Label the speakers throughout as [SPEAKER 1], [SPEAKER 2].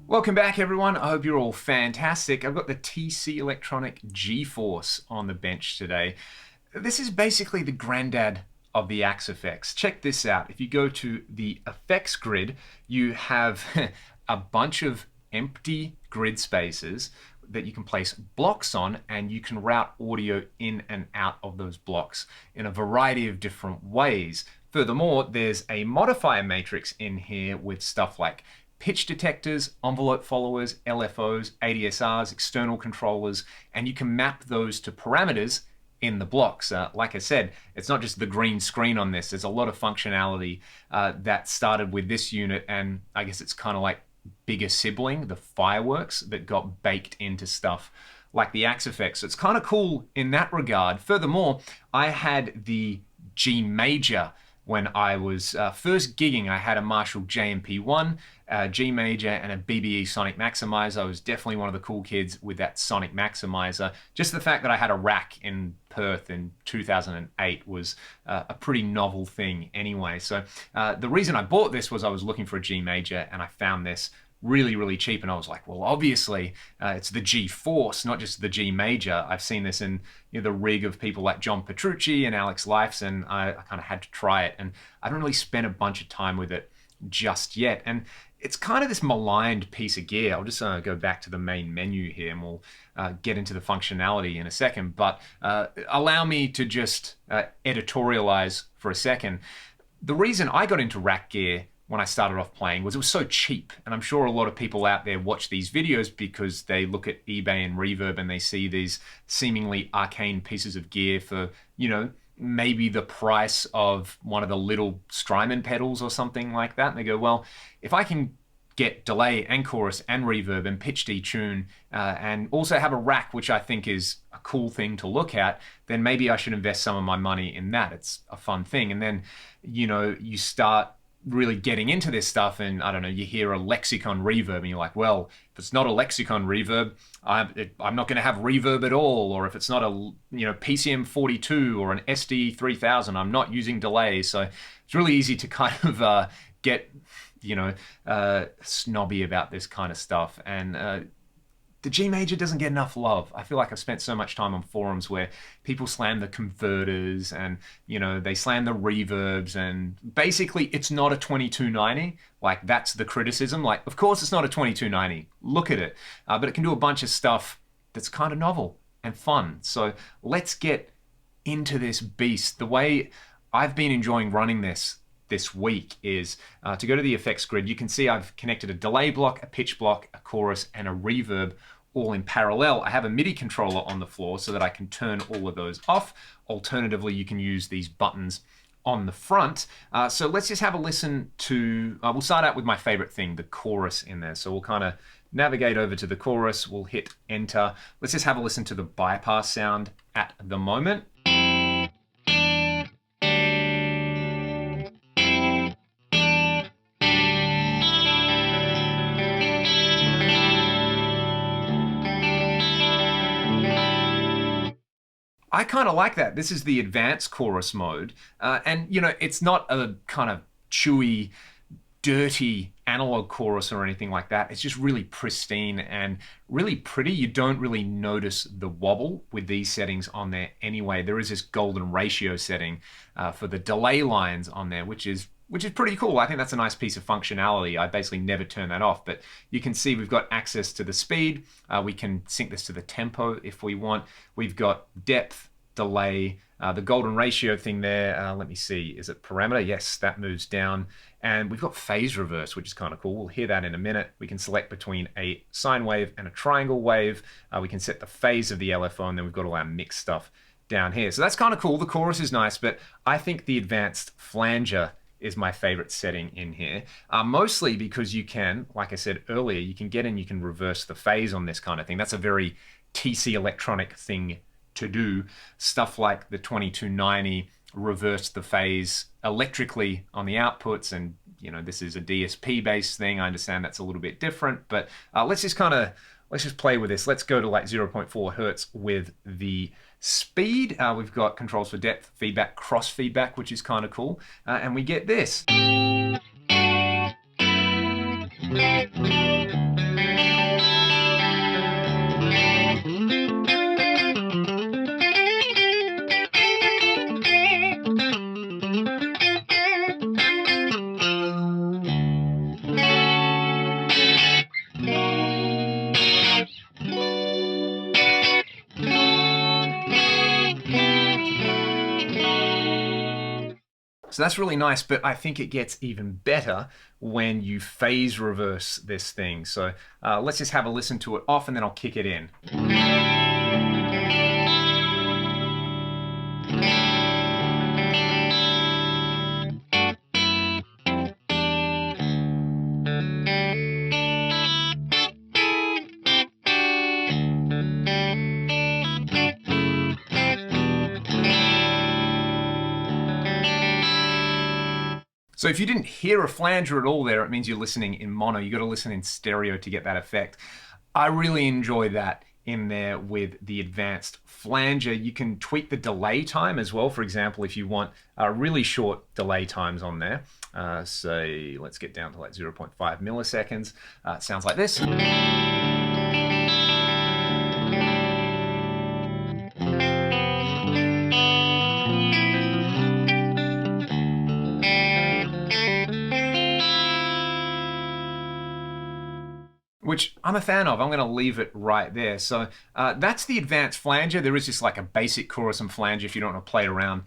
[SPEAKER 1] Welcome back, everyone. I hope you're all fantastic. I've got the TC Electronic G-Force on the bench today. This is basically the granddad of the axe effects. Check this out. If you go to the effects grid, you have a bunch of empty grid spaces that you can place blocks on, and you can route audio in and out of those blocks in a variety of different ways. Furthermore, there's a modifier matrix in here with stuff like pitch detectors, envelope followers, LFOs, ADSRs, external controllers, and you can map those to parameters in the blocks. Like I said, it's not just the green screen on this. There's a lot of functionality that started with this unit, and I guess it's kind of like bigger sibling, the fireworks, that got baked into stuff like the axe effects. So it's kind of cool in that regard. Furthermore, I had the G major when I was first gigging. I had a Marshall JMP1, G major, and a BBE Sonic Maximizer. I was definitely one of the cool kids with that Sonic Maximizer. Just the fact that I had a rack in Perth in 2008 was a pretty novel thing anyway. So the reason I bought this was I was looking for a G major, and I found this really cheap, and I was like, well, obviously it's the G-Force, not just the G major. I've seen this in the rig of people like John Petrucci and Alex Lifes, and I kind of had to try it, and I haven't really spent a bunch of time with it just yet. And it's kind of this maligned piece of gear. I'll just go back to the main menu here, and we'll get into the functionality in a second, but allow me to just editorialize for a second. The reason I got into rack gear when I started off playing was it was so cheap. And I'm sure a lot of people out there watch these videos because they look at eBay and Reverb and they see these seemingly arcane pieces of gear for, maybe the price of one of the little Strymon pedals or something like that. And they go, well, if I can get delay and chorus and reverb and pitch detune and also have a rack, which I think is a cool thing to look at, then maybe I should invest some of my money in that. It's a fun thing. And then, you start really getting into this stuff, and I don't know, you hear a Lexicon reverb and you're like, well, if it's not a Lexicon reverb, I'm not going to have reverb at all. Or if it's not a PCM 42 or an SD 3000, I'm not using delay. So it's really easy to kind of get snobby about this kind of stuff. And the G major doesn't get enough love. I feel like I've spent so much time on forums where people slam the converters and, they slam the reverbs, and basically it's not a 2290. Like, that's the criticism. Like, of course it's not a 2290. Look at it. But it can do a bunch of stuff that's kind of novel and fun. So let's get into this beast. The way I've been enjoying running this week is to go to the effects grid. You can see I've connected a delay block, a pitch block, a chorus, and a reverb all in parallel. I have a MIDI controller on the floor so that I can turn all of those off. Alternatively, you can use these buttons on the front. So let's just have a listen to, we'll start out with my favorite thing, the chorus in there. So we'll kind of navigate over to the chorus, we'll hit enter. Let's just have a listen to the bypass sound at the moment. I kind of like that. This is the advanced chorus mode. And, it's not a kind of chewy, dirty analog chorus or anything like that. It's just really pristine and really pretty. You don't really notice the wobble with these settings on there anyway. There is this golden ratio setting for the delay lines on there, which is pretty cool. I think that's a nice piece of functionality. I basically never turn that off, but you can see we've got access to the speed. We can sync this to the tempo if we want. We've got depth, delay, the golden ratio thing there. Let me see, is it parameter? Yes, that moves down. And we've got phase reverse, which is kind of cool. We'll hear that in a minute. We can select between a sine wave and a triangle wave. We can set the phase of the LFO, and then we've got all our mix stuff down here. So that's kind of cool. The chorus is nice, but I think the advanced flanger is my favorite setting in here, mostly because you can, like I said earlier, you can get in, you can reverse the phase on this kind of thing. That's a very TC Electronic thing to do. Stuff like the 2290 reverse the phase electrically on the outputs, and this is a DSP based thing. I understand that's a little bit different, but let's just play with this. Let's go to like 0.4 hertz with the speed. We've got controls for depth, feedback, cross feedback, which is kind of cool, and we get this. So that's really nice, but I think it gets even better when you phase reverse this thing. So let's just have a listen to it off and then I'll kick it in. So if you didn't hear a flanger at all there, it means you're listening in mono. You got to listen in stereo to get that effect. I really enjoy that in there with the advanced flanger. You can tweak the delay time as well. For example, if you want really short delay times on there, say let's get down to like 0.5 milliseconds. It sounds like this. Which I'm a fan of. I'm going to leave it right there. So that's the advanced flanger. There is just like a basic chorus and flanger if you don't want to play around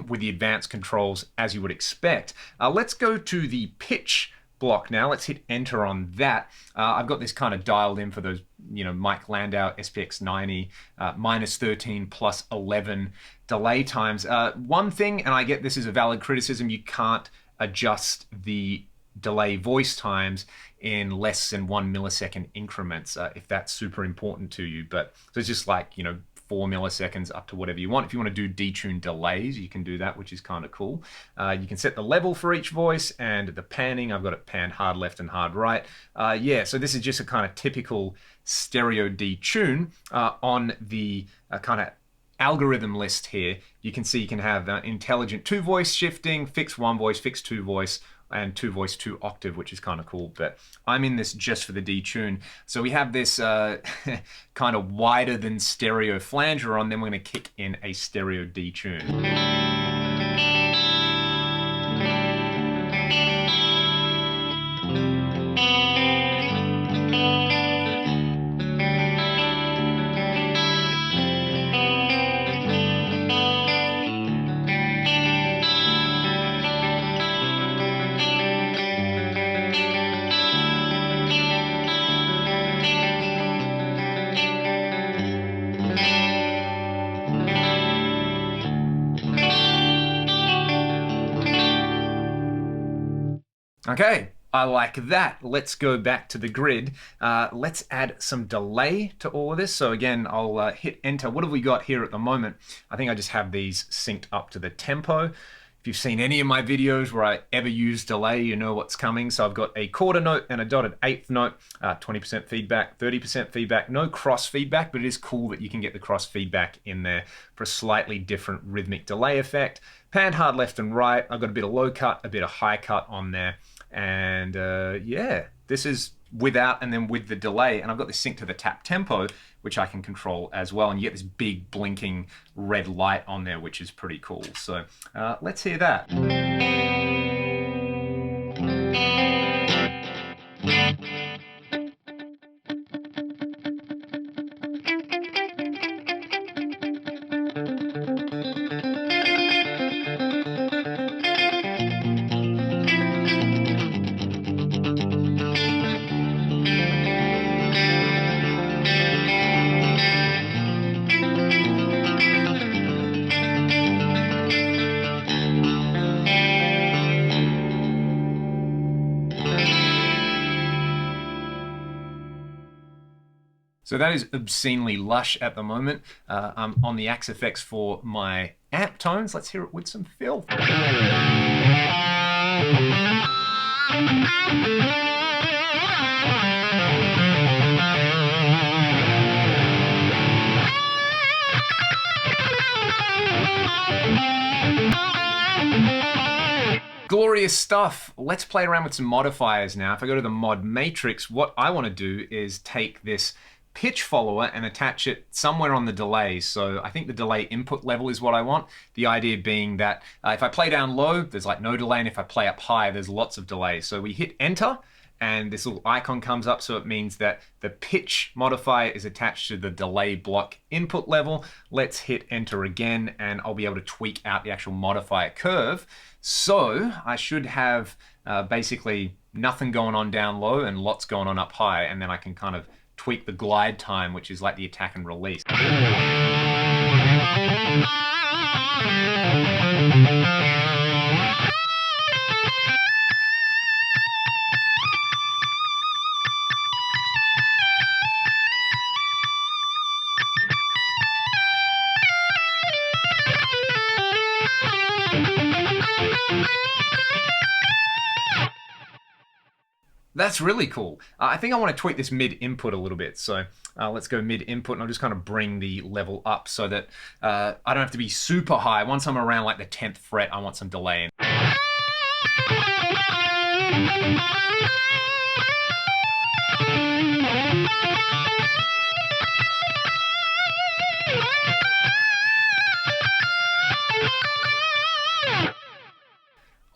[SPEAKER 1] with the advanced controls as you would expect. Let's go to the pitch block now. Let's hit enter on that. I've got this kind of dialed in for those, Mike Landau SPX 90, -13 plus 11 delay times. One thing, and I get this is a valid criticism, you can't adjust the delay voice times in less than 1 millisecond increments if that's super important to you. But so it's just like 4 milliseconds up to whatever you want. If you want to do detune delays, you can do that, which is kind of cool. You can set the level for each voice and the panning. I've got it panned hard left and hard right. Yeah, so this is just a kind of typical stereo detune on the kind of algorithm list here. You can see you can have intelligent 2-voice shifting, fixed 1-voice, fixed 2-voice, and 2-voice 2-octave, which is kind of cool. But I'm in this just for the detune. So we have this kind of wider than stereo flanger on, then we're going to kick in a stereo detune. Okay, I like that. Let's go back to the grid. Let's add some delay to all of this. So again, I'll hit enter. What have we got here at the moment? I think I just have these synced up to the tempo. If you've seen any of my videos where I ever use delay, you know what's coming. So I've got a quarter note and a dotted eighth note, 20% feedback, 30% feedback, no cross feedback, but it is cool that you can get the cross feedback in there for a slightly different rhythmic delay effect. Panned hard left and right. I've got a bit of low cut, a bit of high cut on there. And yeah, this is without and then with the delay. And I've got this sync to the tap tempo, which I can control as well. And you get this big blinking red light on there, which is pretty cool. So let's hear that. So that is obscenely lush at the moment. I'm on the Axe effects for my amp tones. Let's hear it with some fill. Glorious stuff. Let's play around with some modifiers now. If I go to the mod matrix, what I want to do is take this pitch follower and attach it somewhere on the delay. So I think the delay input level is what I want. The idea being that if I play down low, there's like no delay, and if I play up high, there's lots of delay. So we hit enter, and this little icon comes up, so it means that the pitch modifier is attached to the delay block input level. Let's hit enter again, and I'll be able to tweak out the actual modifier curve. So I should have basically nothing going on down low and lots going on up high, and then I can kind of tweak the glide time, which is like the attack and release. That's really cool. I think I want to tweak this mid input a little bit. So let's go mid input, and I'll just kind of bring the level up so that I don't have to be super high. Once I'm around like the 10th fret, I want some delay in.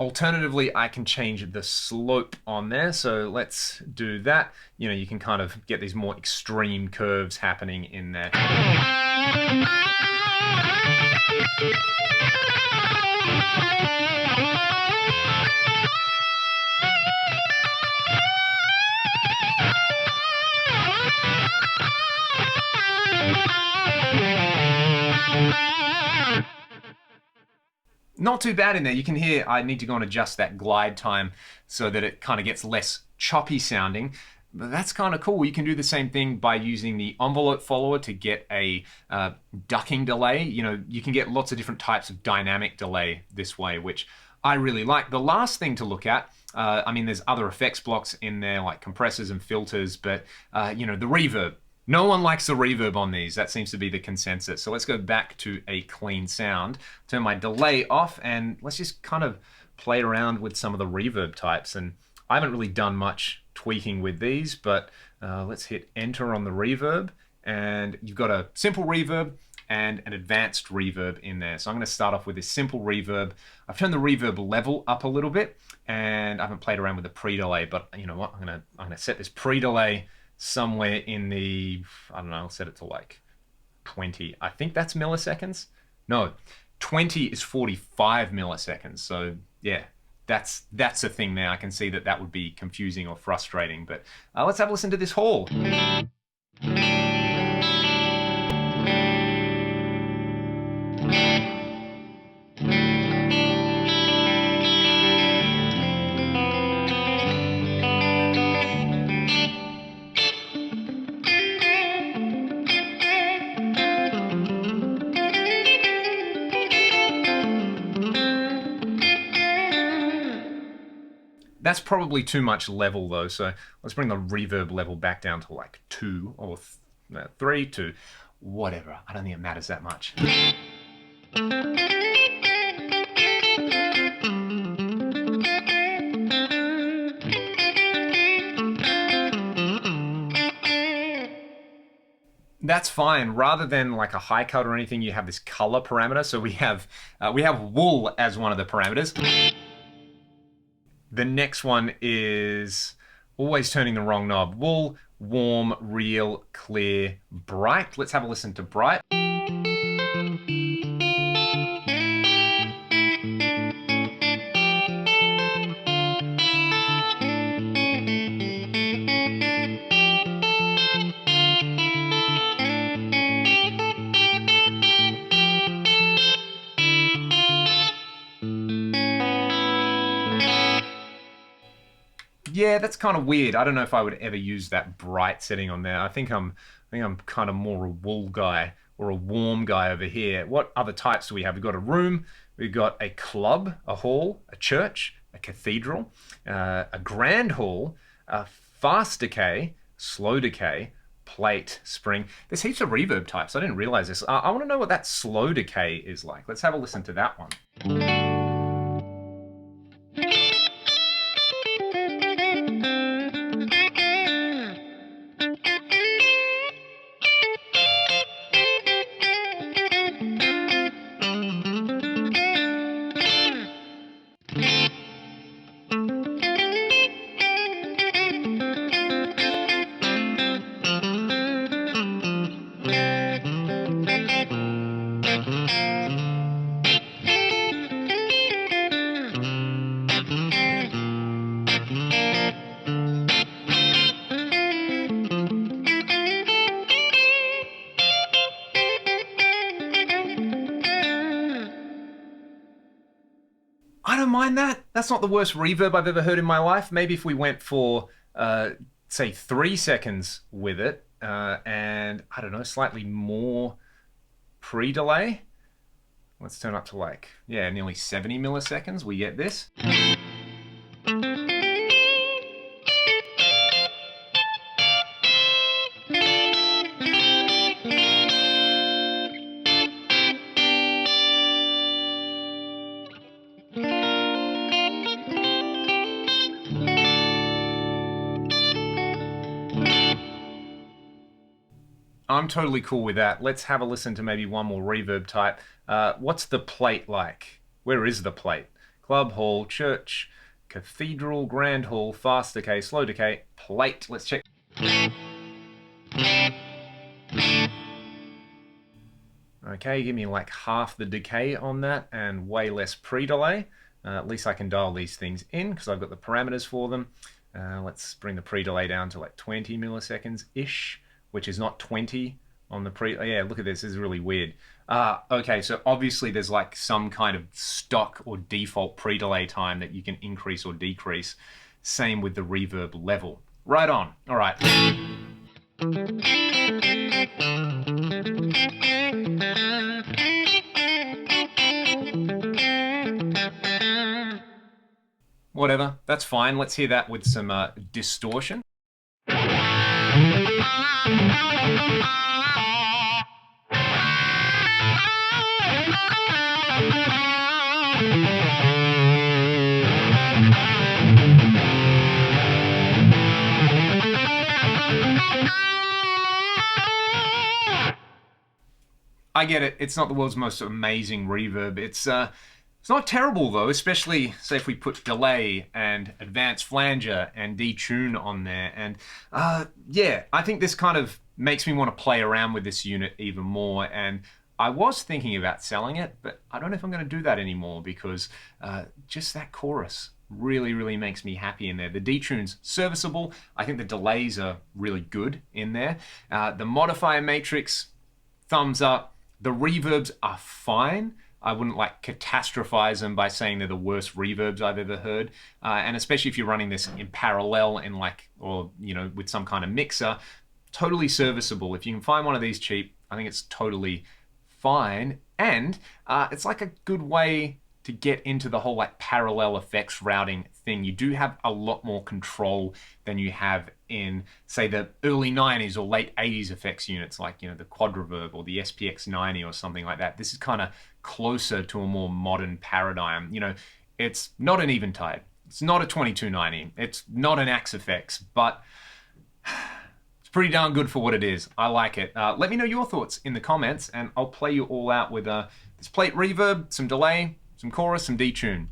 [SPEAKER 1] Alternatively, I can change the slope on there. So let's do that. You know, you can kind of get these more extreme curves happening in there. Not too bad in there. You can hear I need to go and adjust that glide time so that it kind of gets less choppy sounding. But that's kind of cool. You can do the same thing by using the envelope follower to get a ducking delay. You know, you can get lots of different types of dynamic delay this way, which I really like. The last thing to look at, I mean, there's other effects blocks in there like compressors and filters, but you know, the reverb. No one likes the reverb on these. That seems to be the consensus. So let's go back to a clean sound, turn my delay off, and let's just kind of play around with some of the reverb types. And I haven't really done much tweaking with these, but let's hit enter on the reverb, and you've got a simple reverb and an advanced reverb in there. So I'm going to start off with this simple reverb. I've turned the reverb level up a little bit, and I haven't played around with the pre-delay, but you know what? I'm gonna set this pre-delay somewhere in the, I don't know, I'll set it to like 20. I think that's milliseconds. No, 20 is 45 milliseconds. So yeah, that's a thing there. I can see that would be confusing or frustrating, but let's have a listen to this hall. That's probably too much level though, so let's bring the reverb level back down to like 2 or 3 to whatever. I don't think it matters that much. That's fine. Rather than like a high cut or anything, you have this color parameter. So we have wool as one of the parameters. The next one is always turning the wrong knob. Wool, warm, real, clear, bright. Let's have a listen to bright. Yeah, that's kind of weird. I don't know if I would ever use that bright setting on there. I think I'm kind of more a wool guy or a warm guy over here. What other types do we have? We've got a room, we've got a club, a hall, a church, a cathedral, a grand hall, a fast decay, slow decay, plate, spring. There's heaps of reverb types. I didn't realize this. I want to know what that slow decay is like. Let's have a listen to that one. mind that. That's not the worst reverb I've ever heard in my life. Maybe if we went for, say, 3 seconds with it, and I don't know, slightly more pre-delay. Let's turn up to like, yeah, nearly 70 milliseconds. We get this. I'm totally cool with that. Let's have a listen to maybe one more reverb type. What's the plate like? Where is the plate? Club, hall, church, cathedral, grand hall, fast decay, slow decay, plate. Let's check. Okay, give me like half the decay on that and way less pre-delay. At least I can dial these things in because I've got the parameters for them. Let's bring the pre-delay down to like 20 milliseconds-ish, which is not 20 on the pre... Yeah, look at this. This is really weird. Okay, so obviously there's like some kind of stock or default pre-delay time that you can increase or decrease. Same with the reverb level. Right on. All right. Whatever, that's fine. Let's hear that with some distortion. I get it. It's not the world's most amazing reverb. It's not terrible though, especially say if we put delay and advanced flanger and detune on there. And yeah, I think this kind of makes me want to play around with this unit even more. And I was thinking about selling it, but I don't know if I'm going to do that anymore because just that chorus really, really makes me happy in there. The detune's serviceable. I think the delays are really good in there. The modifier matrix, thumbs up. The reverbs are fine. I wouldn't like catastrophize them by saying they're the worst reverbs I've ever heard. And especially if you're running this in parallel in like, or, you know, with some kind of mixer, totally serviceable. If you can find one of these cheap, I think it's totally fine. And it's like a good way to get into the whole like parallel effects routing thing. You do have a lot more control than you have in, say, the early 90s or late 80s effects units, like, you know, the Quad Reverb or the SPX 90 or something like that. This is kind of closer to a more modern paradigm. You know, it's not an Eventide. It's not a 2290. It's not an Axe Effects, but it's pretty darn good for what it is. I like it. Let me know your thoughts in the comments, and I'll play you all out with this plate reverb, some delay, some chorus, some detune.